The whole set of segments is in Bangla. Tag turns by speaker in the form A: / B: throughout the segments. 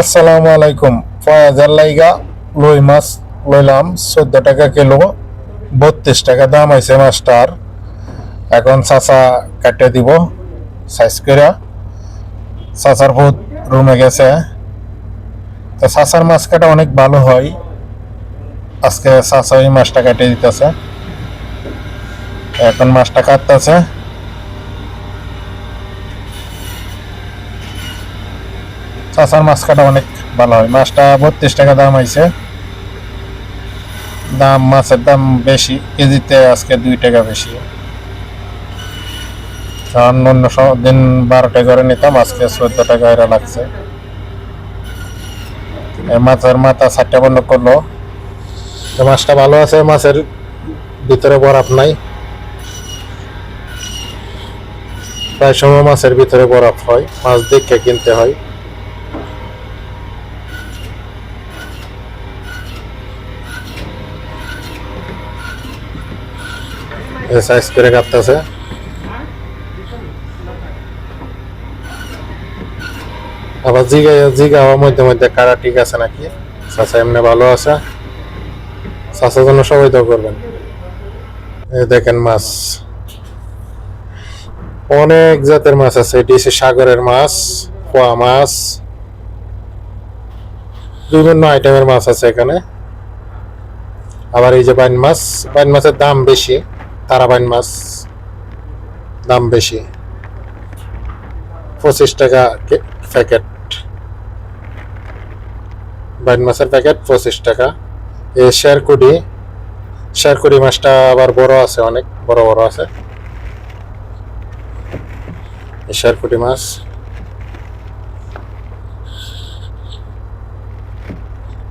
A: আসসালামু আলাইকুম। ফয়াজার লাইগা লই মাছ লইলাম 14 টাকা কিলো, 32 টাকা দাম হয়েছে মাছটার। এখন চাচা কাটে দিব সাইজ করে। চাচার ভূত রুমে গেছে, তো চাচার মাছ কাটা অনেক ভালো হয়। আজকে চাচা ওই মাছটা কাটে দিতেছে, এখন মাছটা কাটতেছে। চাচার মাছ কাটা অনেক ভালো হয়। মাছটা 32 টাকা দাম হয়েছে। মাছের দাম বেশি, কেজিতে আজকে 2 টাকা বেশি। অন্য দিন 12 টাকা করে নিতাম, আজকে 14 টাকা এরা লাগছে। মাছের মাথা 4টা বন্ধ করলো। মাছটা ভালো আছে, মাছের ভিতরে বরফ নাই। প্রায় সময় মাছের ভিতরে বরফ হয়, মাছ দেখে কিনতে হয়। সাইজ করে কাটতেছে। আবার জিগা মধ্যে মধ্যে কারা ঠিক আছে নাকি। চাচা এমনি ভালো আছে, চাচার জন্য সবাই তো করবেন। দেখেন মাছ, অনেক জাতের মাছ আছে। এটি হচ্ছে সাগরের মাছ, পোয়া মাছ, বিভিন্ন আইটেমের মাছ আছে এখানে। আবার এই যে বাইন মাছ, বাইন মাছের দাম বেশি। তারা বাইন মাছ দাম বেশি, 25 টাকা প্যাকেট। বাইন মাছের প্যাকেট 25 টাকা। এই শেরকুটি মাছটা আবার বড় আছে, অনেক বড় বড় আছে এই শেরকুটি মাছ।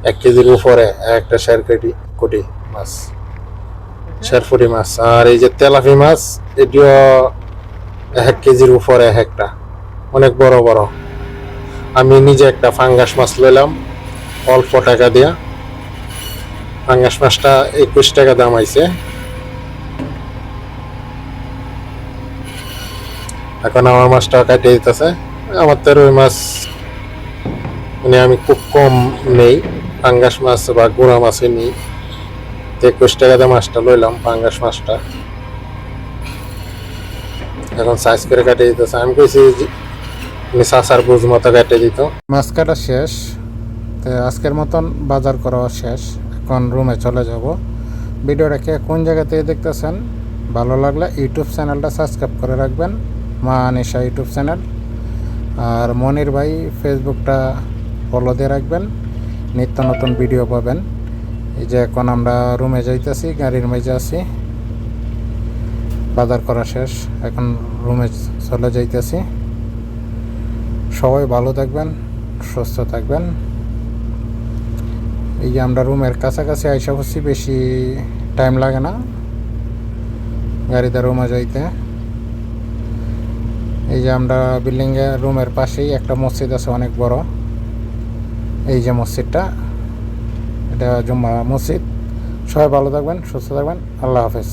A: এক কেজির উপরে একটা শেরকুটি মাছ, শেরকুটি মাছ। আর এই যে তেলাপি মাছ, এটিও 1 কেজির উপরে একটা, অনেক বড় বড়। আমি নিজে একটা ফাঙ্গাস মাছ লইলাম অল্প টাকা দিয়া। ফাঙ্গাস মাছটা 21 টাকা দাম আইছে। এখন আমার মাছটা কাটে দিতেছে। আমার তো রুই মাছ মানে আমি খুব কম নেই, ফাঙ্গাস মাছ বা গুঁড়া মাছই নিই। 21 টাকা দিয়ে মাছটা লইলাম, ফাঙ্গাস মাছটা। এখন সাইজ করে কাটে দিতেছে। আমি কইছি চাচার বুঝ মতো কাটে দিত। মাছ কাটা শেষ, তো আজকের মতন বাজার করা শেষ। এখন রুমে চলে যাব। ভিডিওটাকে কোন জায়গা থেকে দেখতেছেন, ভালো লাগলে ইউটিউব চ্যানেলটা সাবস্ক্রাইব করে রাখবেন, মা আনিশা ইউটিউব চ্যানেল। আর মনির ভাই ফেসবুকটা ফলো দিয়ে রাখবেন, নিত্য নতুন ভিডিও পাবেন। এই যে এখন আমরা রুমে যাইতেছি, গাড়ির মেজে আছি। বাজার করা শেষ, এখন রুমে চলে যাইতেছি। সবাই ভালো থাকবেন, সুস্থ থাকবেন। এই যে আমরা রুমের কাছাকাছি আইসা পড়ছি, বেশি টাইম লাগে না গাড়িতে রুমে যাইতে। এই যে আমরা বিল্ডিংয়ে রুমের পাশেই একটা মসজিদ আছে অনেক বড়। এই যে মসজিদটা, এটা জুম্মা মসজিদ। সবাই ভালো থাকবেন, সুস্থ থাকবেন। আল্লাহ হাফেজ।